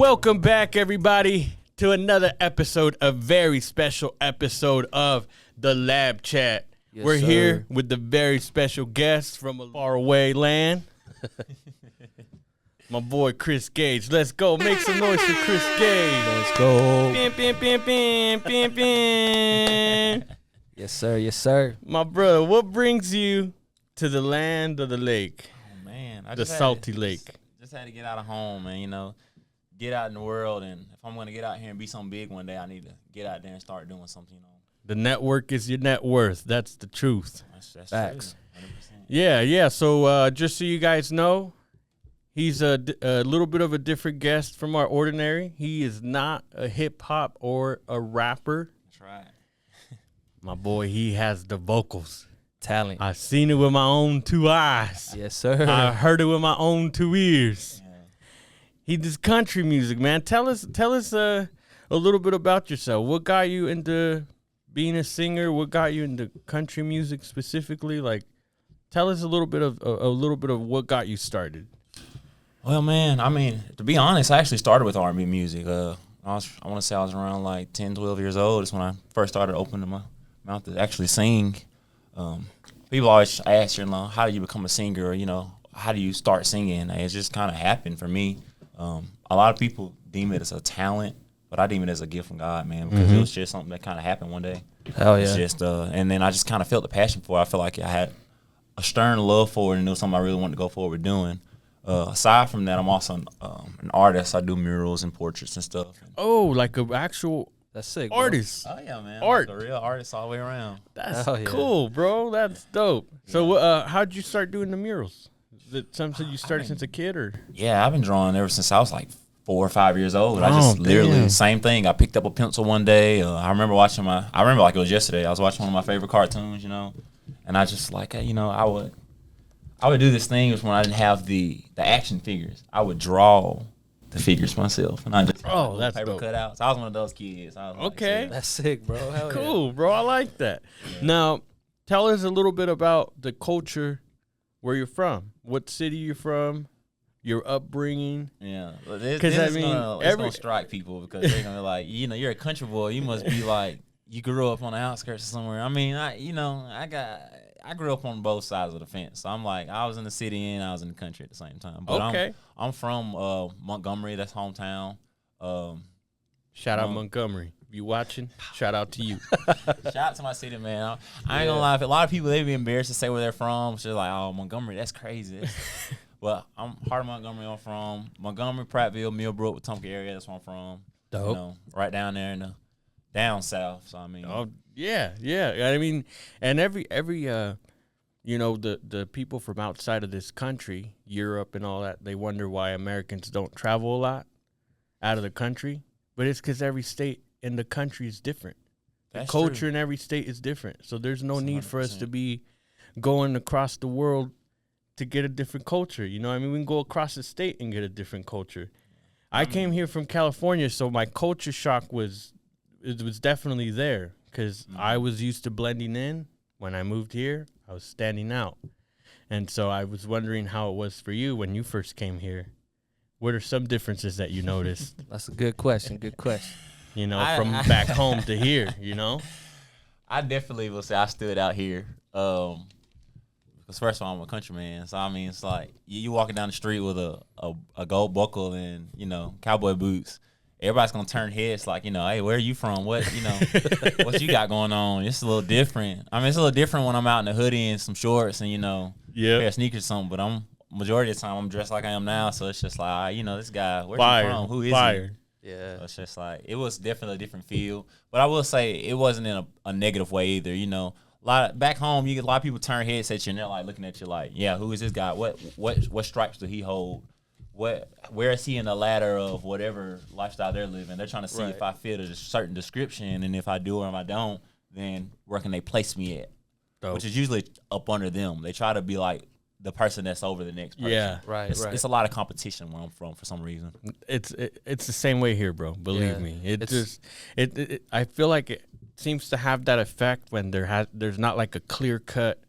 Welcome back, everybody, to another episode, a very special episode of the LabChat. Yes, We're sir. here with the very special guest from a faraway land. My boy, Chris Gage. Let's go. Make some noise for Chris Gage. Let's go. Bim, bim, bim, bim, bim, bim. Yes, sir. Yes, sir. My brother, what brings you to the land of the lake? Oh, man. The salty lake. Just had to get out of home and, get out in the world. And if I'm going to get out here and be something big one day, I need to get out there and start doing something, The network is your net worth. That's the truth. That's Facts. true. 100%. Yeah. So just so you guys know, he's a little bit of a different guest from our ordinary. He is not a hip-hop or a rapper. That's right. My boy, he has the vocals. Talent. I've seen it with my own two eyes. Yes, sir. I heard it with my own two ears. Yeah. He does country music, man. Tell us a little bit about yourself. What got you into being a singer? What got you into country music specifically? Like, tell us a little bit of what got you started. Well, man, to be honest, I actually started with R&B music. I want to say I was around like 10, 12 years old. That's when I first started opening my mouth to actually sing. People always ask, how do you become a singer? Or, how do you start singing? It just kind of happened for me. A lot of people deem it as a talent, but I deem it as a gift from God, man, because it was just something that kind of happened one day. Hell yeah. It's just, and then I just kind of felt the passion for it. I feel like I had a stern love for it, and it was something I really wanted to go forward doing. Aside from that, I'm also an artist. I do murals and portraits and stuff. Oh, like an actual That's sick, bro. artist. Oh, yeah, man. Art. Like a real artist all the way around. That's Hell yeah. cool, bro. That's dope. So, how'd you start doing the murals? Is it something you started since a kid, or? Yeah, I've been drawing ever since I was like 4 or 5 years old. I Oh, just literally, damn. same thing. I picked up a pencil one day. I remember like it was yesterday. I was watching one of my favorite cartoons, and I just like, I would do this thing was when I didn't have the action figures. I would draw the figures myself, and I just That's paper dope. cutouts. I was one of those kids. I was like, Okay. That's sick, bro. Hell yeah. Cool, bro. I like that. Now, tell us a little bit about the culture where you're from. What city you're from, your upbringing. Yeah, 'Cause, because I mean, it's gonna strike people because they're gonna be like, you're a country boy. You must be like you grew up on the outskirts or somewhere. I grew up on both sides of the fence. So I'm like, I was in the city and I was in the country at the same time. But Okay. I'm from Montgomery. That's hometown. Shout out Montgomery. If you watching, shout out to you. Shout out to my city, man. I ain't gonna lie. A lot of people, they be embarrassed to say where they're from. So they're like, oh, Montgomery, that's crazy. Well, I'm heart of Montgomery. I'm from Montgomery, Prattville, Millbrook, Wetumpka area. That's where I'm from. Dope. Right down there in the down south. So Oh yeah. I mean, and every the people from outside of this country, Europe and all that, they wonder why Americans don't travel a lot out of the country. But it's because every state in the country is different. That's The culture true. in every state is different. So there's no That's need for us 100%. to be going across the world to get a different culture. We can go across the state and get a different culture. I came here from California, so my culture shock was definitely there because I was used to blending in. When I moved here, I was standing out. And so I was wondering how it was for you when you first came here. What are some differences that you noticed, That's a good question. Good question. from back home to here, I definitely will say I stood out here. Because first of all, I'm a countryman. So, it's like you walking down the street with a gold buckle and, cowboy boots. Everybody's going to turn heads like, hey, where are you from? What, what you got going on? It's a little different. It's a little different when I'm out in a hoodie and some shorts and, a pair of sneakers or something. But majority of the time, I'm dressed like I am now. So it's just like, this guy, where's he from? Who is he? Yeah. So it's just like, it was definitely a different feel. But I will say it wasn't in a negative way either, back home, you get a lot of people turn heads at you and they're like looking at you like, yeah, who is this guy? What stripes do he hold? Where is he in the ladder of whatever lifestyle they're living? They're trying to see if I fit a certain description, and if I do or if I don't, then where can they place me at? Dope. Which is usually up under them. They try to be like the person that's over the next person. Yeah. Right. It's a lot of competition where I'm from for some reason. It's the same way here, bro. Believe Yeah. me. I feel like it seems to have that effect when there's not like a clear cut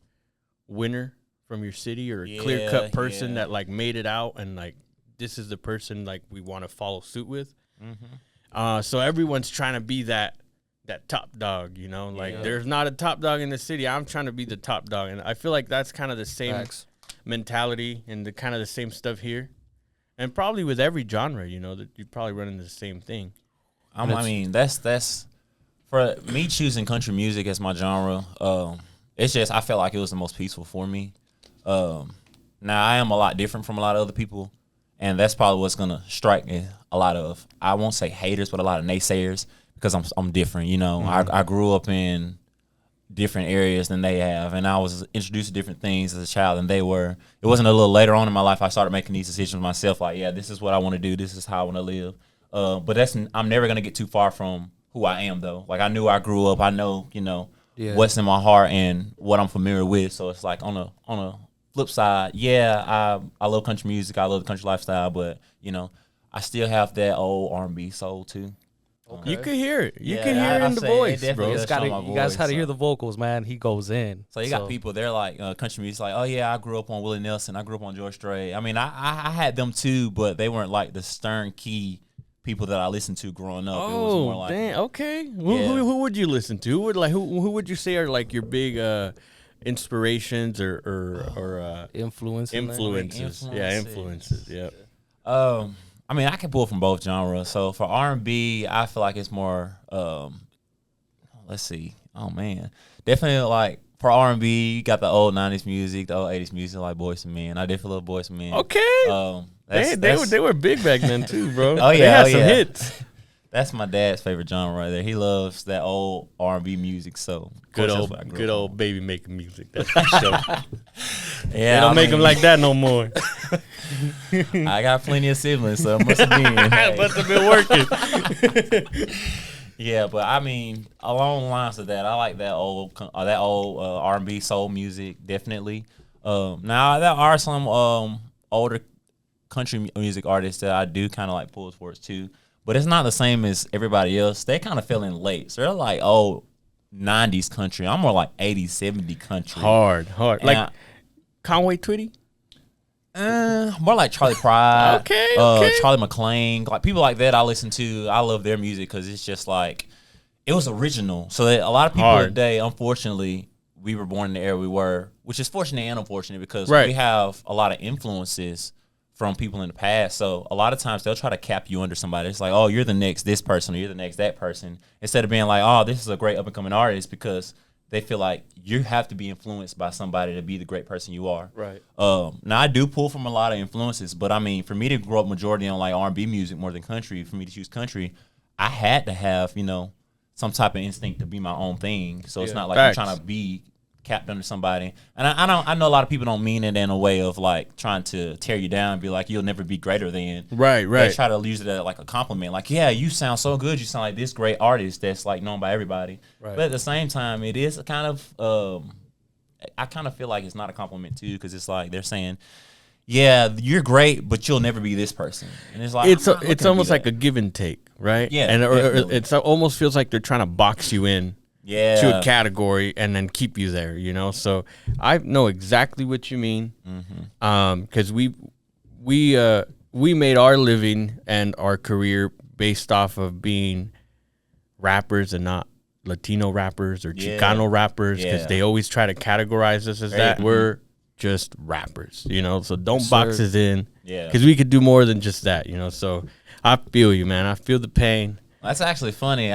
winner from your city or a clear cut person that like made it out and like this is the person like we want to follow suit with. So everyone's trying to be that top dog, you know, like there's not a top dog in the city. I'm trying to be the top dog. And I feel like that's kind of the same mentality and the kind of the same stuff here. And probably with every genre, you know, that you probably run into the same thing. I mean, that's for me choosing country music as my genre. It's just, I felt like it was the most peaceful for me. Now I am a lot different from a lot of other people. And that's probably what's going to strike me a lot of, I won't say haters, but a lot of naysayers. Because I'm different, you know. I grew up in different areas than they have, and I was introduced to different things as a child than they were. It wasn't a little later on in my life I started making these decisions myself, like, yeah, this is what I want to do, this is how I want to live. But I'm never gonna get too far from who I am, though. Like, I knew I grew up, I know, you know, what's in my heart and what I'm familiar with. So it's like on a flip side, I love country music, I love the country lifestyle, but you know, I still have that old R&B soul too. Okay. You can hear it. You can hear it in the voice, bro. You guys gotta hear the vocals, man. He goes in. So you got people, they're like country music, like, oh yeah, I grew up on Willie Nelson, I grew up on George Strait. I mean, I had them too, but they weren't like the stern key people that I listened to growing up. It was more like, damn, okay. Who would you listen to? Who would you say are like your big inspirations or influences? Yeah, influences. Yep. I mean, I can pull from both genres. So for R&B, I feel like it's more, let's see. Oh, man. Definitely, like, for R&B, you got the old 90s music, the old 80s music, like Boyz II Men. I definitely love Boyz II Men. Okay. They were big back then, too, bro. Oh, yeah. They had some hits. That's my dad's favorite genre right there. He loves that old R&B music. So good old baby making music. That's for sure. They don't make them like that no more. I got plenty of siblings, so it must have been. Must have been working. Yeah, but I mean, along the lines of that, I like that old R&B soul music, definitely. Now there are some older country music artists that I do kind of like pull towards too. But it's not the same as everybody else. They kind of fell in late. So they're like, 90s country. I'm more like 80s, 70s country. Hard. And like Conway Twitty? More like Charlie Pride. Okay. Charlie McClain. Like people like that I listen to. I love their music because it's just like, it was original. So that a lot of people today, unfortunately, we were born in the era we were, which is fortunate and unfortunate because we have a lot of influences from people in the past. So a lot of times they'll try to cap you under somebody. It's like, oh, you're the next this person or you're the next that person. Instead of being like, oh, this is a great up-and-coming artist, because they feel like you have to be influenced by somebody to be the great person you are. Right. Now, I do pull from a lot of influences, but I mean, for me to grow up majority on like R&B music more than country, for me to choose country, I had to have, you know, some type of instinct to be my own thing. So it's not like I'm trying to be capped under somebody. And I know a lot of people don't mean it in a way of like trying to tear you down and be like, you'll never be greater than. Right. They try to use it as like a compliment. Like, yeah, you sound so good. You sound like this great artist that's like known by everybody. Right. But at the same time, it is a kind of, I kind of feel like it's not a compliment too, because it's like they're saying, yeah, you're great, but you'll never be this person. And it's like, it's almost like a give and take, right? Yeah. And it almost feels like they're trying to box you in. To a category and then keep you there, you know. So I know exactly what you mean, because we made our living and our career based off of being rappers and not Latino rappers or Chicano rappers, because they always try to categorize us as that. We're just rappers, you know. So don't box us in, because we could do more than just that, you know. So I feel you, man. I feel the pain. That's actually funny.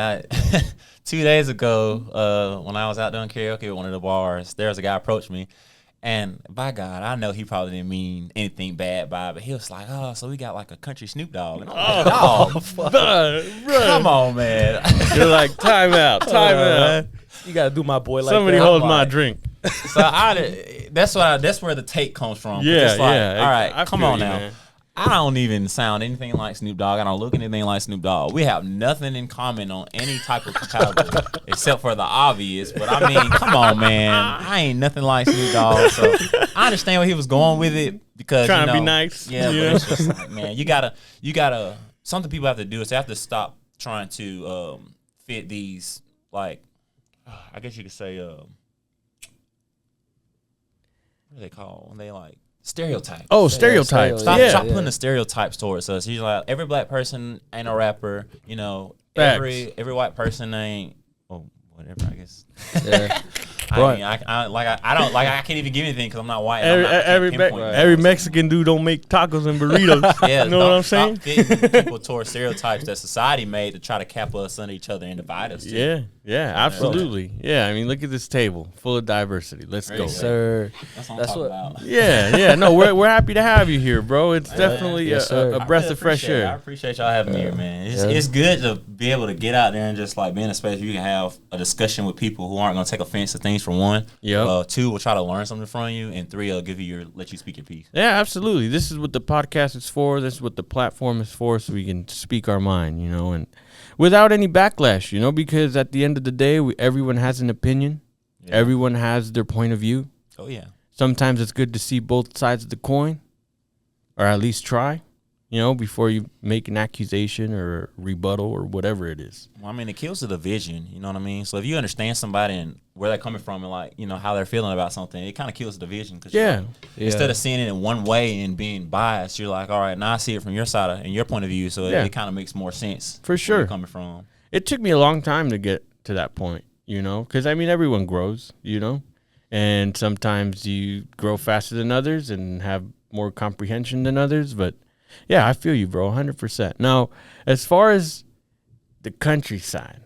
2 days ago, when I was out doing karaoke at one of the bars, there was a guy approached me, and by God, I know he probably didn't mean anything bad by it, but he was like, "Oh, so we got like a country Snoop Dogg." And I'm like, come on, man. You're like, time out. You gotta do my boy like somebody that. hold my drink. So that's where the take comes from. Yeah, it's like, yeah. All right, I come feel on you, now. man. I don't even sound anything like Snoop Dogg. I don't look anything like Snoop Dogg. We have nothing in common on any type of category except for the obvious. But I mean, come on, man. I ain't nothing like Snoop Dogg. So I understand where he was going with it, because trying to be nice. Yeah, but it's just like, man, you gotta. Something people have to do is they have to stop trying to fit these, like, I guess you could say, what are they called when they like stereotypes. Oh, stereotypes. Stop putting the stereotypes towards us. He's like, every black person ain't a rapper. You know, every white person ain't. Oh, whatever. I guess. Yeah. I can't even give anything because I'm not white. Every Mexican dude don't make tacos and burritos. Yeah, you know what I'm saying? Stop fitting people towards stereotypes that society made to try to cap us under each other and divide us. Too. Yeah, absolutely. Yeah, I mean, look at this table full of diversity. Let's go, sir. That's what I'm talking about. Yeah. No, we're happy to have you here, bro. It's definitely a breath of fresh air. I appreciate y'all having me here, man. It's good to be able to get out there and just like be in a space where you can have a discussion with people who aren't going to take offense to things. For one, two, will try to learn something from you, and three, will let you speak your piece. Yeah, absolutely. This is what the podcast is for. This is what the platform is for, so we can speak our mind, you know, and without any backlash, you know, because at the end of the day, everyone has an opinion. Yeah. Everyone has their point of view. Oh, yeah. Sometimes it's good to see both sides of the coin, or at least try, you know, before you make an accusation or rebuttal or whatever it is. Well, I mean, it kills the division, you know what I mean? So if you understand somebody and where they're coming from and, like, you know, how they're feeling about something, it kind of kills the division. Cause instead of seeing it in one way and being biased, you're like, all right, now I see it from your side and your point of view, so it kind of makes more sense. For sure. Where you're coming from. It took me a long time to get to that point, you know, because, I mean, everyone grows, you know, and sometimes you grow faster than others and have more comprehension than others, but yeah, I feel you, bro, 100%. Now, as far as the countryside,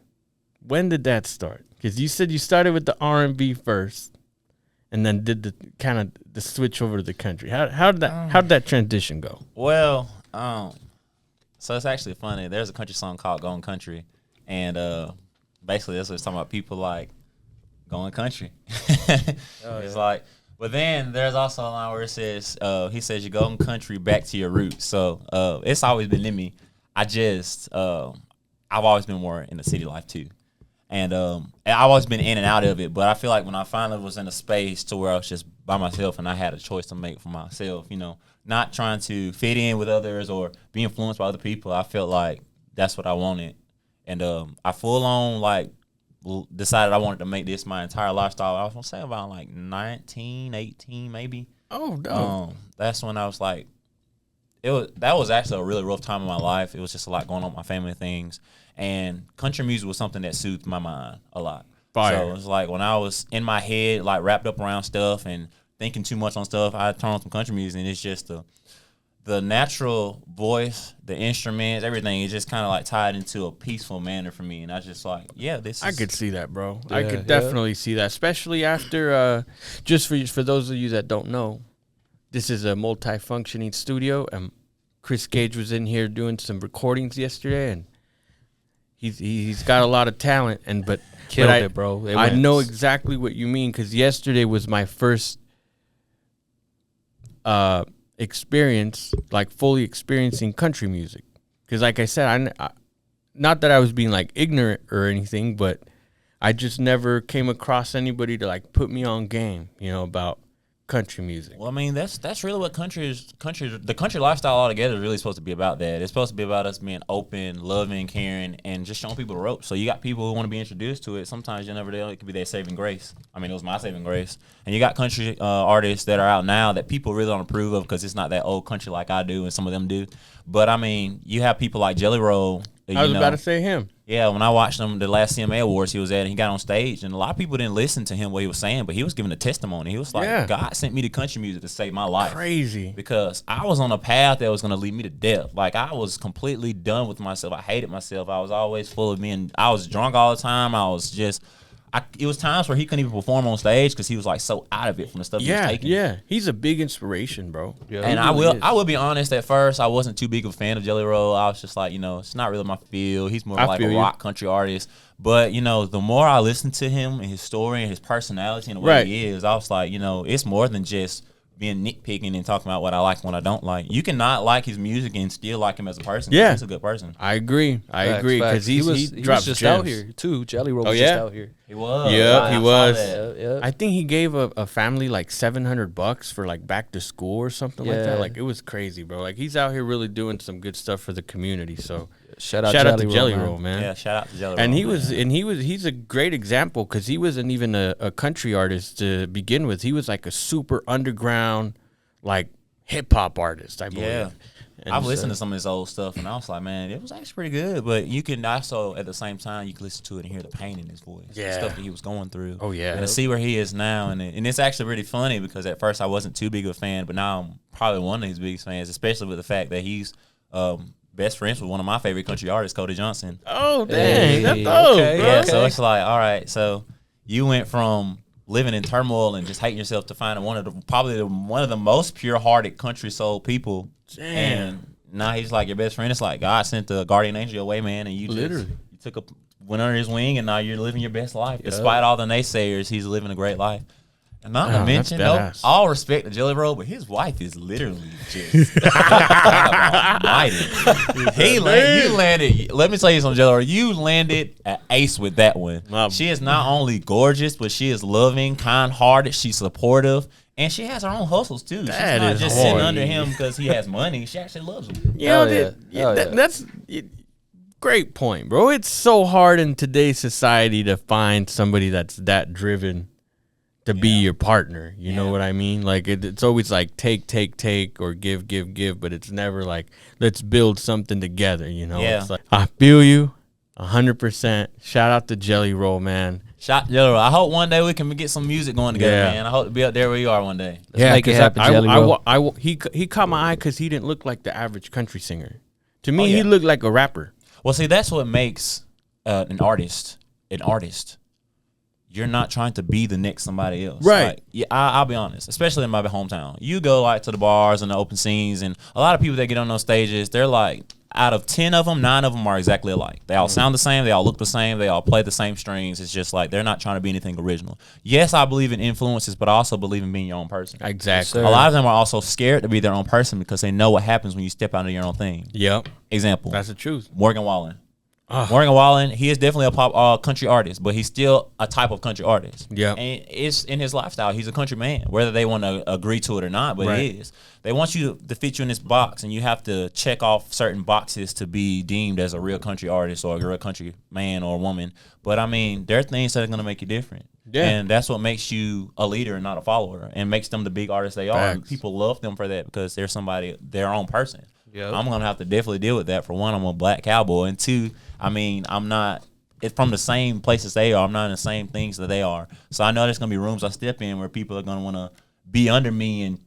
when did that start? Because you said you started with the R&B first, and then did the kind of the switch over to the country. How did that transition go? Well, so it's actually funny. There's a country song called "Going Country," and basically that's what it's talking about. People like going country. It's like. But then there's also a line where it says, he says, "You're going country back to your roots." So it's always been in me. I've always been more in the city life too. And I've always been in and out of it. But I feel like when I finally was in a space to where I was just by myself and I had a choice to make for myself, you know, not trying to fit in with others or be influenced by other people, I felt like that's what I wanted. And I full on like, decided I wanted to make this my entire lifestyle. I was gonna say about like 19, 18 maybe. Oh, no. That's when I was like, that was actually a really rough time in my life. It was just a lot going on with my family things, and country music was something that soothed my mind a lot. Fire. So it was like when I was in my head, like wrapped up around stuff and thinking too much on stuff, I'd turn on some country music, and it's just the natural voice, the instruments, everything is just kind of like tied into a peaceful manner for me. And I just like, I could see that, bro. Yeah, I could definitely see that, especially after, just for those of you that don't know, this is a multi-functioning studio, and Chris Gage was in here doing some recordings yesterday, and he's got a lot of talent, but killed it, bro. I know exactly what you mean, because yesterday was my first experience, like fully experiencing country music, because like I said, I not that I was being like ignorant or anything, but I just never came across anybody to like put me on game, you know, about country music. Well, I mean, that's really what the country lifestyle altogether is really supposed to be about. That it's supposed to be about us being open, loving, caring, and just showing people the ropes. So you got people who want to be introduced to it. Sometimes you never know, it could be their saving grace. I mean, it was my saving grace. And you got country artists that are out now that people really don't approve of because it's not that old country like I do and some of them do. But I mean, you have people like Jelly Roll. I was about to say him. Yeah, when I watched him the last CMA Awards he was at, and he got on stage, and a lot of people didn't listen to him what he was saying, but he was giving a testimony. He was like, God sent me to country music to save my life. Crazy. Because I was on a path that was going to lead me to death. Like, I was completely done with myself. I hated myself. I was always full of I was drunk all the time. I was just... it was times where he couldn't even perform on stage because he was like so out of it from the stuff he was taking. Yeah, he's a big inspiration, bro. Yeah, and I will be honest. At first, I wasn't too big of a fan of Jelly Roll. I was just like, it's not really my feel. He's more like a rock country artist. But the more I listened to him and his story and his personality and the way he is, I was like, it's more than just being nitpicking and talking about what I like and what I don't like. You cannot like his music and still like him as a person. Yeah, he's a good person. I agree because he was just gems. Out here too. Jelly Roll was just out here. He was. Yeah, he was. Yep. I think he gave a family like $700 for like back to school or something like that. Like, it was crazy, bro. Like, he's out here really doing some good stuff for the community. So shout out to Jelly Roll, man. Yeah, shout out to Jelly Roll. And he's a great example because he wasn't even a country artist to begin with. He was like a super underground, like hip hop artist, I believe. Yeah. And I've so- listened to some of his old stuff, and I was like, man, it was actually pretty good. But you can also, at the same time, you can listen to it and hear the pain in his voice. The Yeah. stuff that he was going through. Oh, yeah. And to see where he is now. And it's actually really funny because at first I wasn't too big of a fan, but now I'm probably one of his biggest fans, especially with the fact that he's best friends with one of my favorite country artists, Cody Johnson. Oh, dang. Hey, That's dope, okay. bro. Yeah, so it's like, all right, so you went from living in turmoil and just hating yourself to finding one of the most pure-hearted country soul people. Damn. And now he's like your best friend. It's like God sent the guardian angel your way, man, and you Literally. went under his wing, and now you're living your best life. Despite all the naysayers, he's living a great life. And not to Wow, mention, that's badass. all respect to Jelly Roll, but his wife is literally just God almighty. You landed. Let me tell you something, Jelly Roll. You landed an ace with that one. Wow. She is not only gorgeous, but she is loving, kind-hearted. She's supportive. And she has her own hustles too. She's That not is just sitting hard. under him because he has money. She actually loves him. You know, Hell yeah. Hell yeah. that's great point, bro. It's so hard in today's society to find somebody that's that driven to be your partner. You know what I mean? Like it's always like take, or give, but it's never like let's build something together. You know? Yeah. It's like, I feel you 100%. Shout out to Jelly Roll, man. Jelly Roll. I hope one day we can get some music going together, Yeah. man. I hope to be up there where you are one day. Let's make it 'cause happen, Jelly Roll. he caught my eye because he didn't look like the average country singer. To me, Oh, yeah. he looked like a rapper. Well, see, that's what makes an artist an artist. You're not trying to be the next somebody else. Right. Like, yeah, I'll be honest, especially in my hometown. You go like to the bars and the open scenes, and a lot of people that get on those stages, they're like, out of 10 of them, 9 of them are exactly alike. They all sound the same. They all look the same. They all play the same strings. It's just like they're not trying to be anything original. Yes, I believe in influences, but I also believe in being your own person. Exactly. A lot of them are also scared to be their own person because they know what happens when you step out of your own thing. Yep. Example. That's the truth. Morgan Wallen. Morgan Wallen, he is definitely a pop country artist, but he's still a type of country artist. Yeah. And it's in his lifestyle. He's a country man, whether they want to agree to it or not, but Right. it is. They want you to fit you in this box, and you have to check off certain boxes to be deemed as a real country artist or a real country man or woman. But, I mean, there are things that are going to make you different. Yeah. And that's what makes you a leader and not a follower and makes them the big artists they are. And Facts. people love them for that because they're somebody, their own person. Yep. I'm gonna have to definitely deal with that. For one, I'm a black cowboy, and two, I mean, I'm not. It's from the same places they are. I'm not in the same things that they are. So I know there's gonna be rooms I step in where people are gonna want to be under me and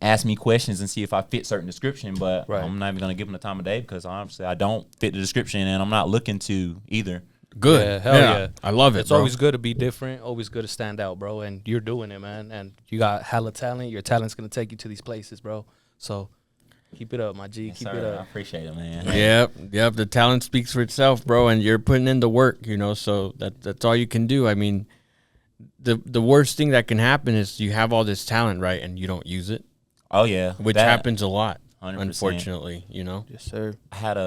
ask me questions and see if I fit certain description. But Right. I'm not even gonna give them the time of day because honestly, I don't fit the description, and I'm not looking to either. Good. Yeah, hell yeah. I love it. It's bro. always good to be different, always good to stand out, bro. And you're doing it, man. And you got hella talent. Your talent's gonna take you to these places, bro. So keep it up, my G. Yes, Keep sir. it I up. appreciate it, man. Yep. The talent speaks for itself, bro, and you're putting in the work, you know, so that's all you can do. I mean, the worst thing that can happen is you have all this talent, right, and you don't use it, Oh yeah, which that- happens a lot, 100%. unfortunately, you know. Yes, sir. I had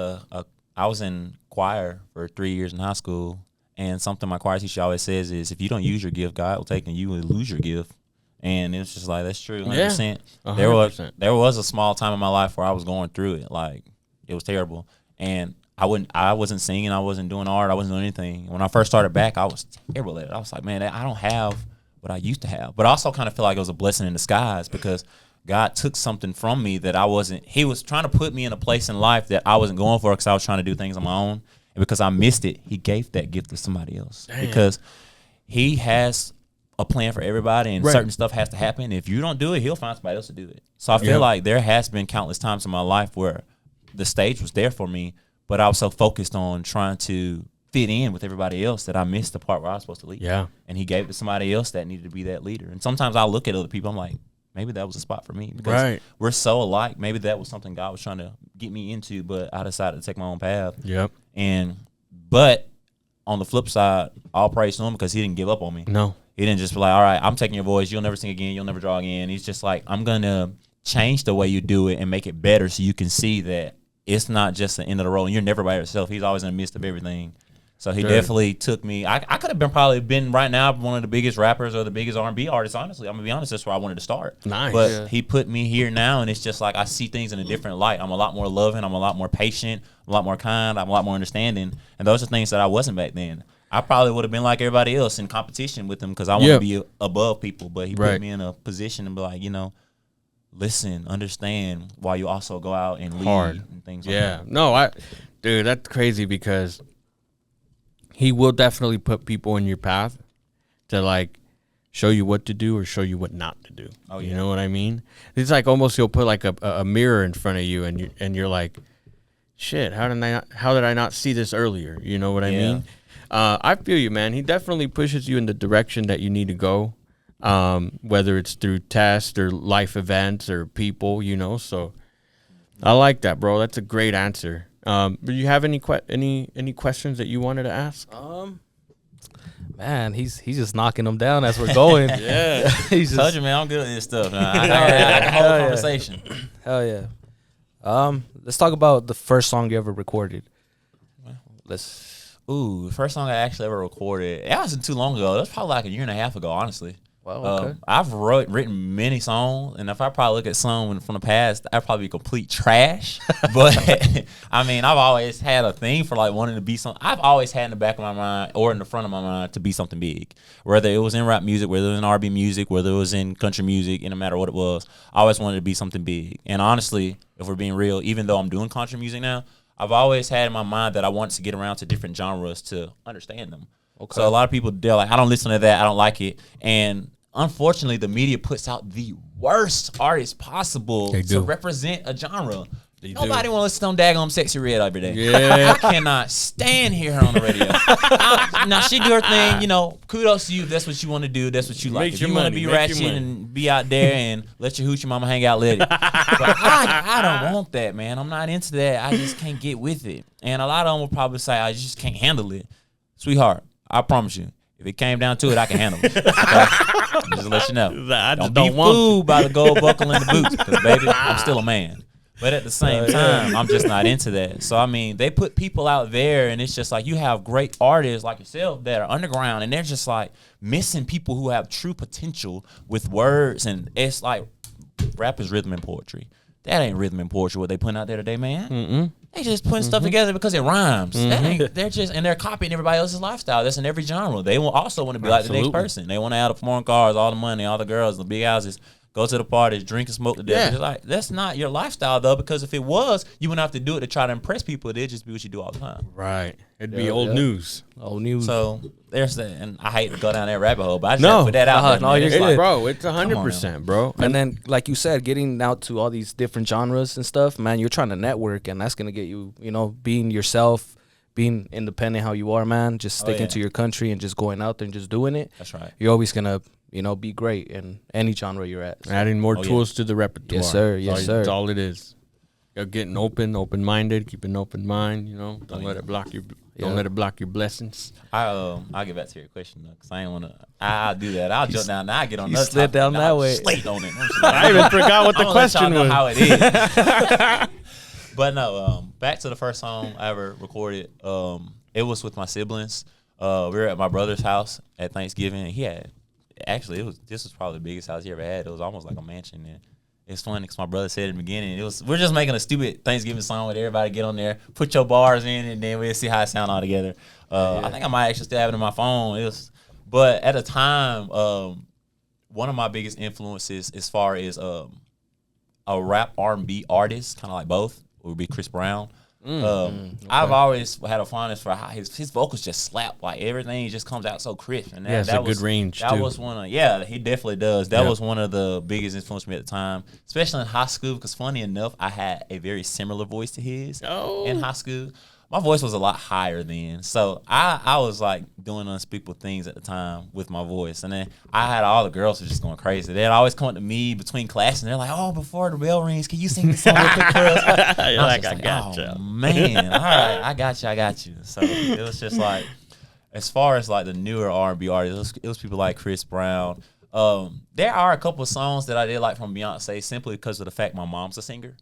I was in choir for 3 years in high school, and something my choir teacher always says is, if you don't use your gift, God will take it and you will lose your gift. And it's just like, that's true, 100%. 100%. There was a small time in my life where I was going through it, like it was terrible, and I wasn't singing, I wasn't doing art, I wasn't doing anything. When I first started back, I was terrible at it. I was like, man, I don't have what I used to have. But I also kind of feel like it was a blessing in disguise because God took something from me that I wasn't. He was trying to put me in a place in life that I wasn't going for because I was trying to do things on my own. And because I missed it, he gave that gift to somebody else. Damn. Because he has a plan for everybody, and Right. certain stuff has to happen. If you don't do it, he'll find somebody else to do it. So I feel Yep. like there has been countless times in my life where the stage was there for me, but I was so focused on trying to fit in with everybody else that I missed the part where I was supposed to lead. Yeah. And he gave it to somebody else that needed to be that leader. And sometimes I look at other people, I'm like, maybe that was a spot for me because Right. we're so alike. Maybe that was something God was trying to get me into, but I decided to take my own path. Yep. But on the flip side, all praise to him because he didn't give up on me. No. He didn't just be like, all right, I'm taking your voice. You'll never sing again. You'll never draw again. He's just like, I'm going to change the way you do it and make it better so you can see that it's not just the end of the road and you're never by yourself. He's always in the midst of everything. So he Sure. definitely took me. I could have probably been right now one of the biggest rappers or the biggest R&B artists, honestly. I'm going to be honest, that's where I wanted to start. Nice. But Yeah. he put me here now, and it's just like I see things in a different light. I'm a lot more loving. I'm a lot more patient. I'm a lot more kind. I'm a lot more understanding. And those are things that I wasn't back then. I probably would have been like everybody else in competition with him because I want Yeah. to be above people. But he Right. put me in a position to be like, listen, understand, while you also go out and lead Hard. and things like Yeah. that. No, dude, that's crazy because he will definitely put people in your path to like show you what to do or show you what not to do. Oh, You yeah. know what I mean? It's like almost he'll put like a mirror in front of you and you're like, shit, how did I not see this earlier? You know what I Yeah. mean? I feel you, man. He definitely pushes you in the direction that you need to go. Whether it's through tests or life events or people, you know. So I like that, bro. That's a great answer. Do you have any questions that you wanted to ask? Man, he's just knocking them down as we're going. Yeah. He's Told just you, man, I'm good at this stuff. Man. I had a whole Hell yeah. conversation. hell yeah. Let's talk about the first song you ever recorded. Ooh, the first song I actually ever recorded, it wasn't too long ago. It was probably like a year and a half ago, honestly. Wow, okay. I've written many songs, and if I probably look at some from the past, I'd probably be complete trash. But I mean, I've always had a thing for like wanting to be something. I've always had in the back of my mind or in the front of my mind to be something big. Whether it was in rap music, whether it was in R&B music, whether it was in country music, and no matter what it was, I always wanted to be something big. And honestly, if we're being real, even though I'm doing country music now, I've always had in my mind that I wanted to get around to different genres to understand them. Okay. So a lot of people, they're like, I don't listen to that, I don't like it. And unfortunately, the media puts out the worst artists possible They to do. represent a genre. They Nobody do. want to listen to them daggone Sexy Red every day. Yeah. I cannot stand hearing her on the radio. Now, she do her thing, you know, kudos to you. If that's what you want to do. That's what you like. Make If your you want to money, be make your ratchet money. and be out there and let your hoochie mama hang out, let it. But I don't want that, man. I'm not into that. I just can't get with it. And a lot of them will probably say, I just can't handle it. Sweetheart, I promise you, if it came down to it, I can handle it. Okay? Just to let you know. I just Don't be don't want fooled by the gold buckle in the boots, because baby, I'm still a man. But at the same time, I'm just not into that. So I mean, they put people out there, and it's just like you have great artists like yourself that are underground, and they're just like missing people who have true potential with words, and it's like rap is rhythm and poetry. That ain't rhythm and poetry what they putting out there today, man. Mm-mm. They just putting stuff together because it rhymes. That ain't, they're just, and they're copying everybody else's lifestyle. That's in every genre. They will also want to be like the next Absolutely. person. They want to have the foreign cars, all the money, all the girls, the big houses, go to the parties, drink and smoke to death. Yeah. It's like, that's not your lifestyle though, because if it was, you wouldn't have to do it to try to impress people. It'd just be what you do all the time. Right. It'd be Yeah, old yeah. news. Old news. So there's that, and I hate to go down that rabbit hole, but I just No. have to put that out there. No, man. you're It's good. like, Bro, it's on 100%, bro. And then, like you said, getting out to all these different genres and stuff, man, you're trying to network, and that's going to get you, you know, being yourself, being independent how you are, man, just sticking yeah. to your country and just going out there and just doing it. That's right. You're always going to, you know, be great in any genre you're at. So. Adding more Oh, yeah. tools to the repertoire. Yes, sir. That's Yes, all- sir. That's all it is. You're getting open-minded, keeping an open mind. You know, don't yeah. let it block your. Yeah. Don't let it block your blessings. I'll get back to your question though, because I ain't want to. I'll do that. I'll jump down. Now I get on. you another slid topic, down and that I'll way. Slate on it. I even forgot what the I'ma let y'all question know was. how it is. But no, back to the first song I ever recorded. It was with my siblings. We were at my brother's house at Thanksgiving. And he had this was probably the biggest house he ever had. It was almost like a mansion. And it's funny because my brother said in the beginning, we're just making a stupid Thanksgiving song with everybody get on there, put your bars in, and then we'll see how it sound all together. I think I might actually still have it in my phone. But at the time, one of my biggest influences as far as a rap R&B artist, kind of like both, would be Chris Brown. I've always had a fondness for how his vocals just slap. Like everything just comes out so crisp. And Yeah, it's a good range, That too. was he definitely does. That Yeah. was one of the biggest influence for me at the time, especially in high school. Because funny enough, I had a very similar voice to his in high school. My voice was a lot higher then. So I was like doing unspeakable things at the time with my voice. And then I had all the girls who were just going crazy. They'd always come up to me between classes and they're like, oh, before the bell rings, can you sing this song real quick for us? You're I was like, just I gotcha. Oh, man. All right. I got you. So it was just like, as far as like the newer R&B artists, it was people like Chris Brown. There are a couple of songs that I did like from Beyonce simply because of the fact my mom's a singer.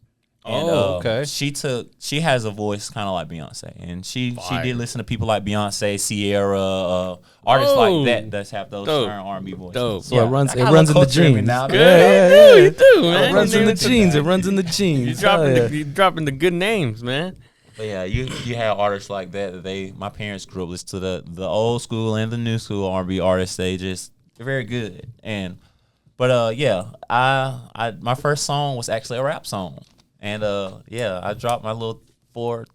And, okay. She has a voice kind of like Beyonce, and she Fire. did listen to people like Beyonce, Sierra, artists like that have those Dope. certain R&B voices. Dope. So it runs I got a in the little culture in me genes. now, man. Yeah. You do, man. It runs in the You genes. It runs in the genes. Hell You dropping the good names, man. But yeah, you have artists like that. My parents grew up listening to the old school and the new school R&B artists. They're very good. And But yeah, I my first song was actually a rap song, and yeah, I dropped my little 4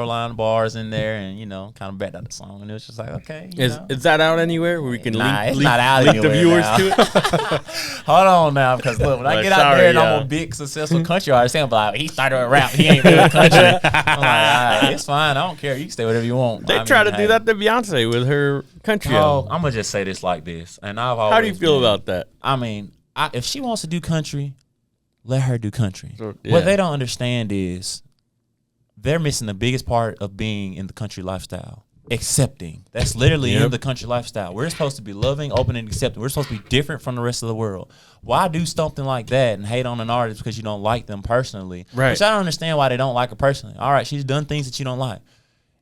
line bars in there, and kind of backed out the song, and it was just like, okay, is that out anywhere where we can it's link not out link the anywhere viewers now. to it? Hold on now, because look, when I Well, get out there and sorry, I'm a big successful country artist, I'm like, he started with rap, he ain't really country. I'm like, all right, it's fine, I don't care, you can say whatever you want. They try to do that to Beyonce with her country album. I'm gonna just say this like this, and I've always. How do you feel about that? I mean, if she wants to do country, let her do country. Yeah. What they don't understand is they're missing the biggest part of being in the country lifestyle. Accepting. That's literally in the country lifestyle. We're supposed to be loving, open, and accepting. We're supposed to be different from the rest of the world. Why do something like that and hate on an artist because you don't like them personally? Right. Which I don't understand why they don't like her personally. All right, she's done things that you don't like.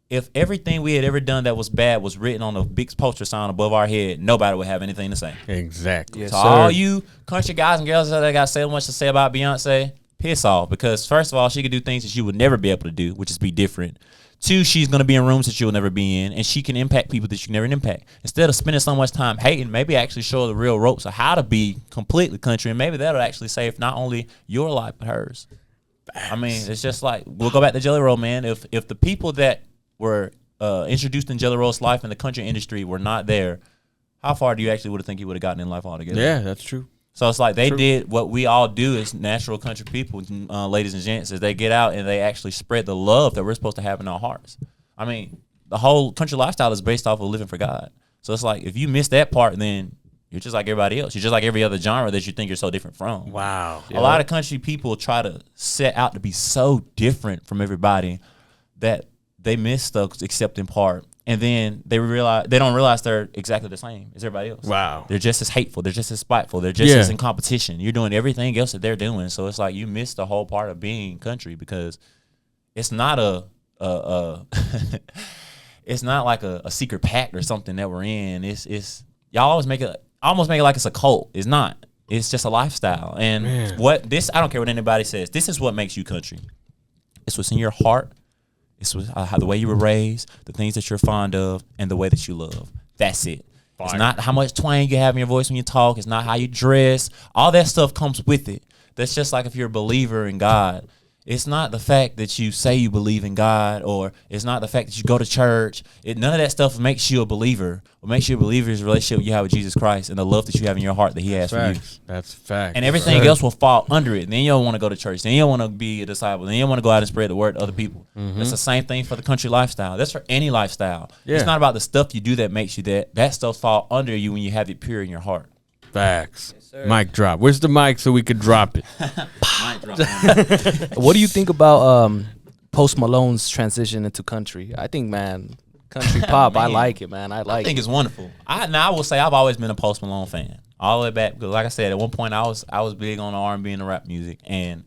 If everything we had ever done that was bad was written on a big poster sign above our head, nobody would have anything to say. Exactly. Yes, So sir. all you country guys and girls that got so much to say about Beyonce, piss off. Because first of all, she could do things that you would never be able to do, which is be different. 2, she's going to be in rooms that you'll never be in, and she can impact people that you can never impact. Instead of spending so much time hating, maybe actually show the real ropes of how to be completely country, and maybe that'll actually save not only your life, but hers. I mean, it's just like, we'll go back to Jelly Roll, man. If the people that were introduced in Jelly Roll's life in the country industry were not there, how far do you actually would have think he would have gotten in life altogether? Yeah, that's true. So it's like they did what we all do as natural country people, ladies and gents, is they get out and they actually spread the love that we're supposed to have in our hearts. I mean, the whole country lifestyle is based off of living for God. So it's like if you miss that part, then you're just like everybody else. You're just like every other genre that you think you're so different from. Wow. A lot of country people try to set out to be so different from everybody that they miss the accepting part. And then they don't realize they're exactly the same as everybody else. Wow. They're just as hateful. They're just as spiteful. They're just as in competition. You're doing everything else that they're doing. So it's like you miss the whole part of being country because it's not it's not like a secret pact or something that we're in. It's y'all almost make it like it's a cult. It's not. It's just a lifestyle. And I don't care what anybody says. This is what makes you country. It's what's in your heart. It's the way you were raised, the things that you're fond of, and the way that you love. That's it. Fire. It's not how much twang you have in your voice when you talk. It's not how you dress. All that stuff comes with it. That's just like if you're a believer in God. It's not the fact that you say you believe in God, or it's not the fact that you go to church. None of that stuff makes you a believer. What makes you a believer is the relationship you have with Jesus Christ and the love that you have in your heart that He has for you. That's fact. And everything else will fall under it. Then you don't want to go to church. Then you don't want to be a disciple. Then you don't want to go out and spread the word to other people. That's the same thing for the country lifestyle. That's for any lifestyle. Yeah. It's not about the stuff you do that makes you that. That stuff fall under you when you have it pure in your heart. Facts. Yes, mic drop. Where's the mic so we could drop it? Mic drop. What do you think about Post Malone's transition into country? I think, man, country pop, I like it, man. I think it's wonderful. I will say I've always been a Post Malone fan. All the way back, because like I said, at one point I was big on the R&B and the rap music, and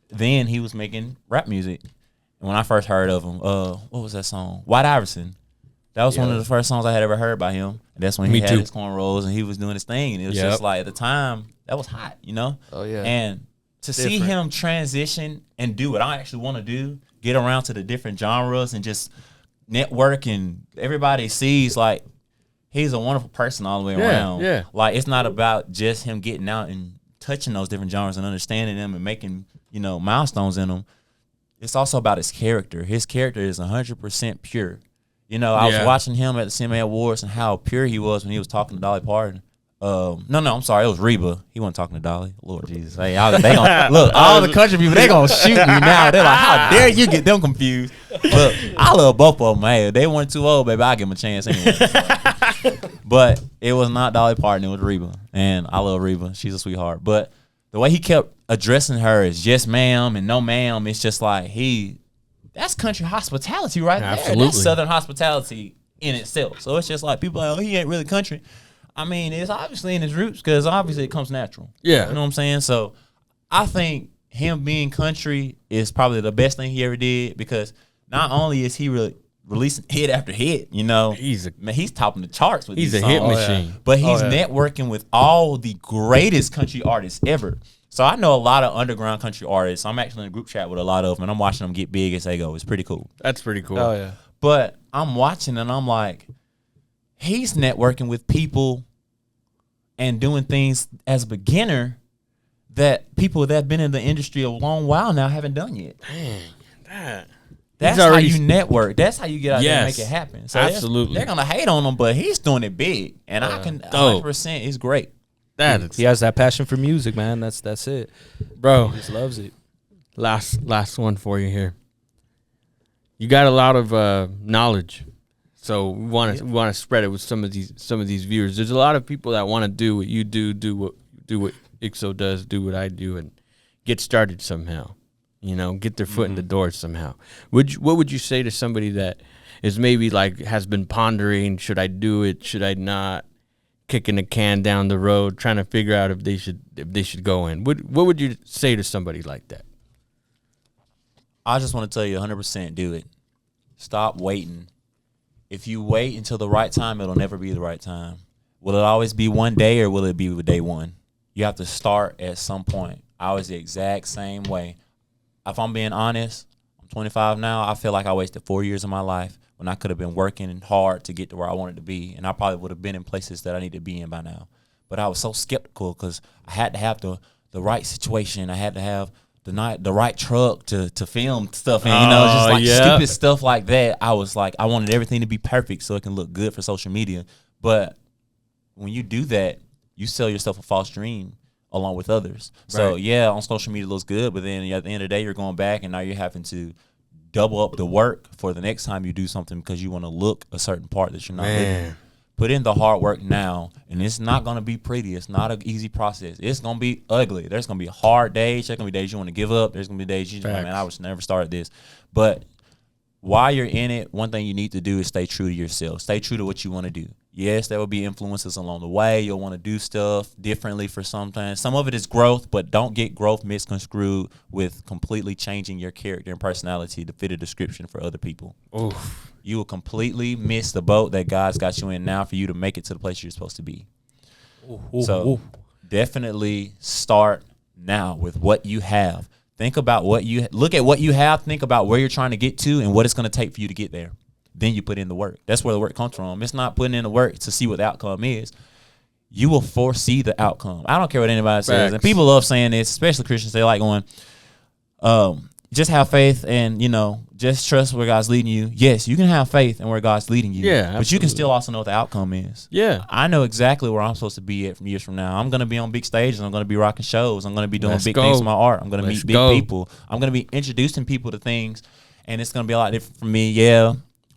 then he was making rap music. And when I first heard of him, what was that song? White Iverson. That was one of the first songs I had ever heard by him. And that's when he had his cornrows and he was doing his thing. And it was just like, at the time, that was hot, you know? Oh, yeah. And to see him transition and do what I actually want to do, get around to the different genres and just network, and everybody sees, like, he's a wonderful person all the way around. Yeah. Like, it's not about just him getting out and touching those different genres and understanding them and making, milestones in them. It's also about his character. His character is 100% pure. I was watching him at the CMA Awards and how pure he was when he was talking to Dolly Parton. No, I'm sorry. It was Reba. He wasn't talking to Dolly. Lord Jesus. Hey, they gonna, look, all the country people, they going to shoot me now. They're like, how dare you get them confused? Look, I love both of them. Hey, if they weren't too old, baby, I'll give them a chance anyway. So. But it was not Dolly Parton. It was Reba. And I love Reba. She's a sweetheart. But the way he kept addressing her as yes, ma'am, and no, ma'am, it's just like that's country hospitality right there. That's Southern hospitality in itself. So it's just like people are like, he ain't really country. I mean, it's obviously in his roots because obviously it comes natural. Yeah. You know what I'm saying? So I think him being country is probably the best thing he ever did, because not only is he really releasing hit after hit, he's topping the charts with these songs. He's a hit machine. But he's networking with all the greatest country artists ever. So I know a lot of underground country artists. I'm actually in a group chat with a lot of them, and I'm watching them get big as they go. It's pretty cool. That's pretty cool. Oh, yeah. But I'm watching, and I'm like, he's networking with people and doing things as a beginner that people that have been in the industry a long while now haven't done yet. Dang, That's how you network. That's how you get out there and make it happen. So absolutely. They're gonna hate on him, but he's doing it big, and I can 100%. He's great. He has that passion for music, man. That's it, bro. He just loves it. Last one for you here. You got a lot of knowledge, so we want to spread it with some of these viewers. There's a lot of people that want to do what you do what Ixo does, do what I do, and get started somehow. You know, get their foot in the door somehow. What would you say to somebody that is maybe like has been pondering, should I do it, should I not, kicking a can down the road, trying to figure out if they should go in? What would you say to somebody like that? I just want to tell you 100% do it. Stop waiting. If you wait until the right time, it'll never be the right time. Will it always be one day, or will it be day one? You have to start at some point. I was the exact same way. If I'm being honest, I'm 25 now. I feel like I wasted 4 years of my life when I could have been working hard to get to where I wanted to be, and I probably would have been in places that I need to be in by now. But I was so skeptical because I had to have the right situation. I had to have the right truck to film stuff, and just like stupid stuff like that. I was like, I wanted everything to be perfect so it can look good for social media. But when you do that, you sell yourself a false dream along with others. So yeah, on social media it looks good, but then at the end of the day, you're going back and now you're having to double up the work for the next time you do something because you want to look a certain part that you're not living. Put in the hard work now, and it's not going to be pretty. It's not an easy process. It's going to be ugly. There's going to be hard days. There's going to be days you want to give up. There's going to be days you like, man, I was never started this. But while you're in it, one thing you need to do is stay true to yourself. Stay true to what you want to do. Yes, there will be influences along the way. You'll want to do stuff differently for sometimes. Some of it is growth, but don't get growth misconstrued with completely changing your character and personality to fit a description for other people. Oof. You will completely miss the boat that God's got you in now for you to make it to the place you're supposed to be. So definitely start now with what you have. Think about look at what you have, think about where you're trying to get to and what it's going to take for you to get there. Then you put in the work. That's where the work comes from. It's not putting in the work to see what the outcome is. You will foresee the outcome. I don't care what anybody says. And people love saying this, especially Christians. They like going, just have faith and, just trust where God's leading you. Yes, you can have faith in where God's leading you. Yeah, absolutely. But you can still also know what the outcome is. Yeah. I know exactly where I'm supposed to be at from years from now. I'm going to be on big stages. I'm going to be rocking shows. I'm going to be doing big things with my art. I'm going to meet big people. I'm going to be introducing people to things, and it's going to be a lot different for me,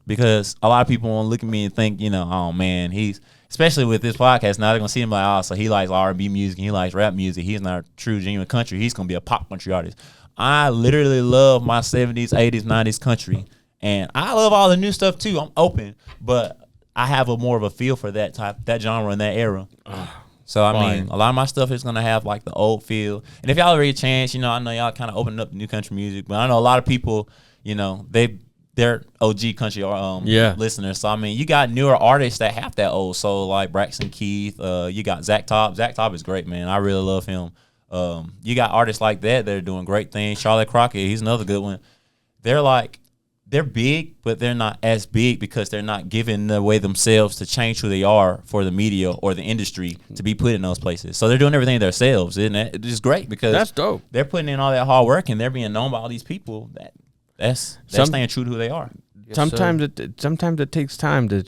because a lot of people want to look at me and think, oh, man, he's – especially with this podcast, now they're going to see him like, oh, so he likes R&B music and he likes rap music. He's not a true, genuine country. He's going to be a pop country artist. I literally love my 70s, 80s, 90s country, and I love all the new stuff too. I'm open, but I have more of a feel for that genre in that era. So I mean, a lot of my stuff is gonna have like the old feel. And if y'all ever get a chance, I know y'all kind of opening up the new country music, but I know a lot of people, they're OG country listeners. So I mean, you got newer artists that have that old soul, like Braxton Keith. You got Zach Top. Zach Top is great, man. I really love him. You got artists like that are doing great things. Charlotte Crockett, he's another good one. They're big, but they're not as big because they're not giving away themselves to change who they are for the media or the industry to be put in those places. So they're doing everything themselves, isn't it? It's great because that's dope. They're putting in all that hard work and they're being known by all these people. That's staying true to who they are. Sometimes it takes time to.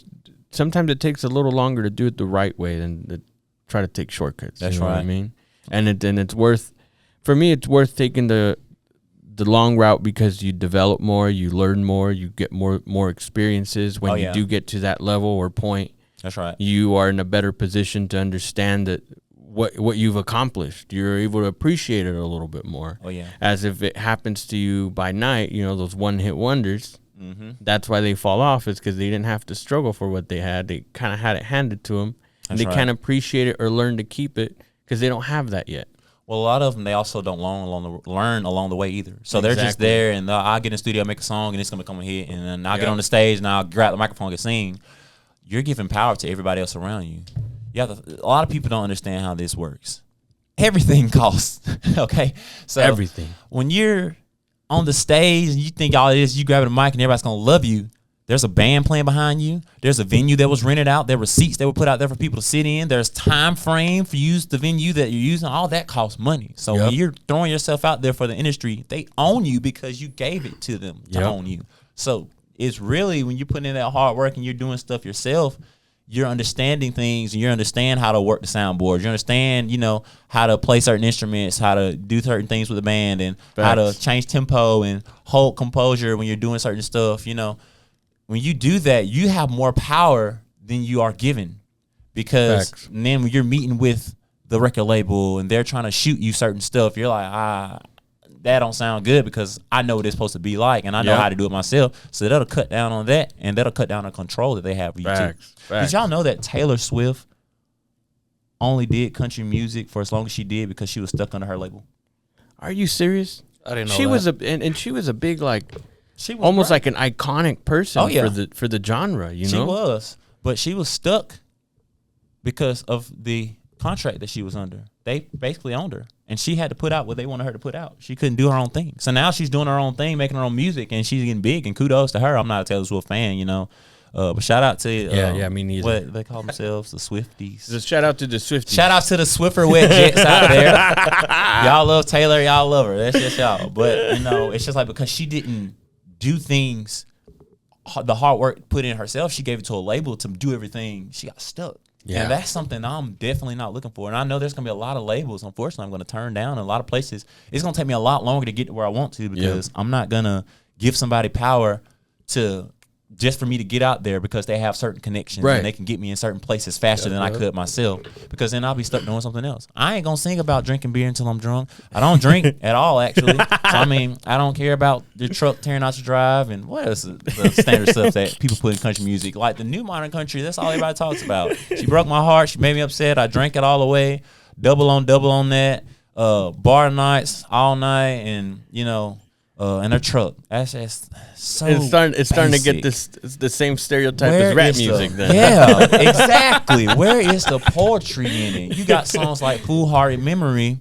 Sometimes it takes a little longer to do it the right way than to try to take shortcuts. That's you know right. what I mean? And it's worth, for me, it's worth taking the long route because you develop more, you learn more, you get more experiences. When you do get to that level or point, that's right, you are in a better position to understand that what you've accomplished. You're able to appreciate it a little bit more. Oh yeah. As if it happens to you by night, those one-hit wonders. Mm-hmm. That's why they fall off, is because they didn't have to struggle for what they had. They kind of had it handed to them, and they can't appreciate it or learn to keep it because they don't have that yet. Well, a lot of them, they also don't learn along the way either. So they're just there, and I'll get in the studio, make a song, and it's going to become a hit. And then I'll get on the stage, and I'll grab the microphone and sing. You're giving power to everybody else around you. A lot of people don't understand how this works. Everything costs, okay? So everything. When you're on the stage and you think all it is, you grabbing a mic and everybody's going to love you, There's a band playing behind you. There's a venue that was rented out. There were seats that were put out there for people to sit in. There's time frame for use the venue that you're using. All that costs money. So when you're throwing yourself out there for the industry, they own you because you gave it to them to own you. So it's really when you're putting in that hard work and you're doing stuff yourself, you're understanding things and you understand how to work the soundboard. You understand, how to play certain instruments, how to do certain things with the band, and how to change tempo and hold composure when you're doing certain stuff, When you do that, you have more power than you are given, because then when you're meeting with the record label and they're trying to shoot you certain stuff, you're like, that don't sound good because I know what it's supposed to be like and I know how to do it myself. So that'll cut down on that and that'll cut down on control that they have with you too. Did y'all know that Taylor Swift only did country music for as long as she did because she was stuck under her label? Are you serious? I didn't know she that. was and she was a big she was almost great. like an iconic person for the genre, She was, but she was stuck because of the contract that she was under. They basically owned her, and she had to put out what they wanted her to put out. She couldn't do her own thing. So now she's doing her own thing, making her own music, and she's getting big. And kudos to her. I'm not a Taylor Swift fan, but shout out to me neither. What they call themselves, the Swifties. Just shout out to the Swifties. Shout out to the Swiffer wet jets out there. Y'all love Taylor, y'all love her. That's just y'all. But it's just like because she didn't do things, the hard work put in herself, she gave it to a label to do everything. She got stuck. Yeah. And that's something I'm definitely not looking for. And I know there's going to be a lot of labels, unfortunately, I'm going to turn down. In a lot of places, it's going to take me a lot longer to get to where I want to because I'm not going to give somebody power to just for me to get out there because they have certain connections and they can get me in certain places faster than I could myself, because then I'll be stuck doing something else. I ain't going to sing about drinking beer until I'm drunk. I don't drink at all, actually. So, I don't care about the truck tearing out your drive and what else the standard stuff that people put in country music. Like the new modern country, that's all everybody talks about. She broke my heart. She made me upset. I drank it all away. Double on that. Bar nights all night and, in her truck. That's just so It's starting to get the same stereotype as rap music then. Yeah, exactly. Where is the poetry in it? You got songs like Foolhardy Memory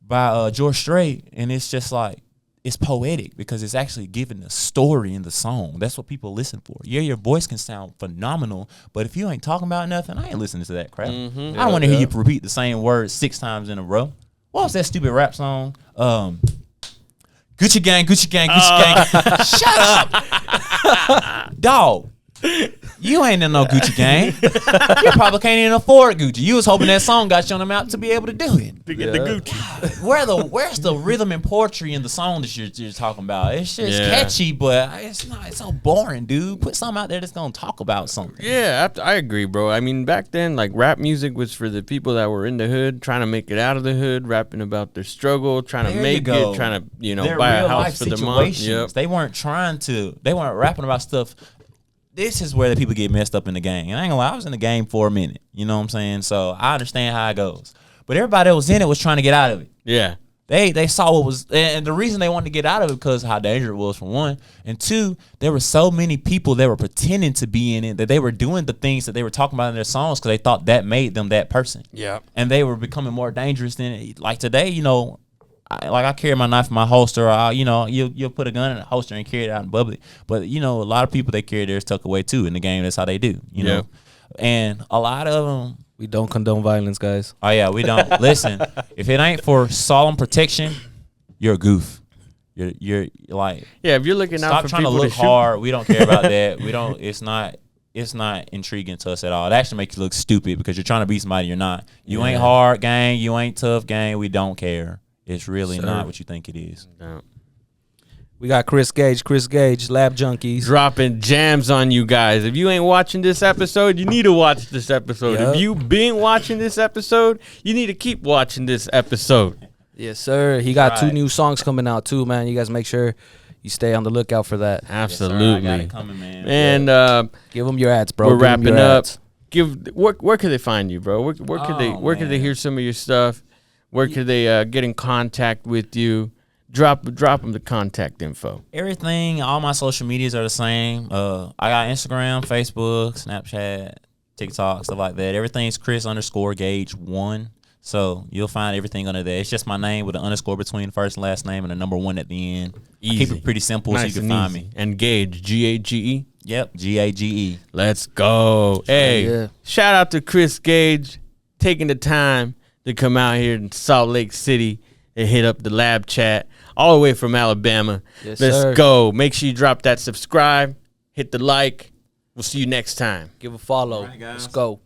by George Strait, and it's just like, it's poetic because it's actually giving a story in the song. That's what people listen for. Yeah, your voice can sound phenomenal, but if you ain't talking about nothing, I ain't listening to that crap. I don't want to hear you repeat the same words 6 times in a row. What was that stupid rap song? Gucci gang, Gucci gang, Gucci gang. Shut up. Dog. You ain't in no Gucci gang. You probably can't even afford Gucci. You was hoping that song got you on the map to be able to do it. To get the Gucci. Where's the rhythm and poetry in the song that you're talking about? It's just catchy, but it's not. It's so boring, dude. Put something out there that's gonna talk about something. Yeah, I agree, bro. I mean, back then, like rap music was for the people that were in the hood, trying to make it out of the hood, rapping about their struggle, trying to make it, trying to buy a house for the month. Yep. They weren't rapping about stuff. This is where the people get messed up in the game. And I ain't gonna lie, I was in the game for a minute. You know what I'm saying? So I understand how it goes. But everybody that was in it was trying to get out of it. Yeah. They saw what was, and the reason they wanted to get out of it because how dangerous it was, for one. And two, there were so many people that were pretending to be in it that they were doing the things that they were talking about in their songs because they thought that made them that person. Yeah. And they were becoming more dangerous than it. Like today, I carry my knife in my holster. You'll put a gun in a holster and carry it out in public. But a lot of people, they carry theirs tucked away too in the game. That's how they do. You know, and a lot of them. We don't condone violence, guys. Oh yeah, we don't. Listen, if it ain't for solemn protection, you're a goof. You're like, if you're looking out for stop trying to look hard. We don't care about that. We don't. It's not intriguing to us at all. It actually makes you look stupid because you're trying to beat somebody. You're not. You ain't hard, gang. You ain't tough, gang. We don't care. It's really not what you think it is. No. We got Chris Gage, Lab Junkies. Dropping jams on you guys. If you ain't watching this episode, you need to watch this episode. Yep. If you been watching this episode, you need to keep watching this episode. Yes, sir. He got 2 new songs coming out too, man. You guys make sure you stay on the lookout for that. Absolutely. Yes, I got it coming, man. And give them your ads, bro. We're wrapping up. Where could they find you, bro? Where could they hear some of your stuff? Where could they get in contact with you? Drop them the contact info. Everything, all my social medias are the same. I got Instagram, Facebook, Snapchat, TikTok, stuff like that. Everything's Chris_Gage1. So you'll find everything under there. It's just my name with an underscore between first and last name and a number 1 at the end. Easy. I keep it pretty simple so you can find me. And Gage, Gage. Yep, Gage. Let's go. Hey, yeah. shout out to Chris Gage taking the time to come out here in Salt Lake City and hit up the LabChat all the way from Alabama. Yes, Let's sir. go. Make sure you drop that subscribe, hit the like. We'll see you next time. Give a follow. All right, guys. Let's go.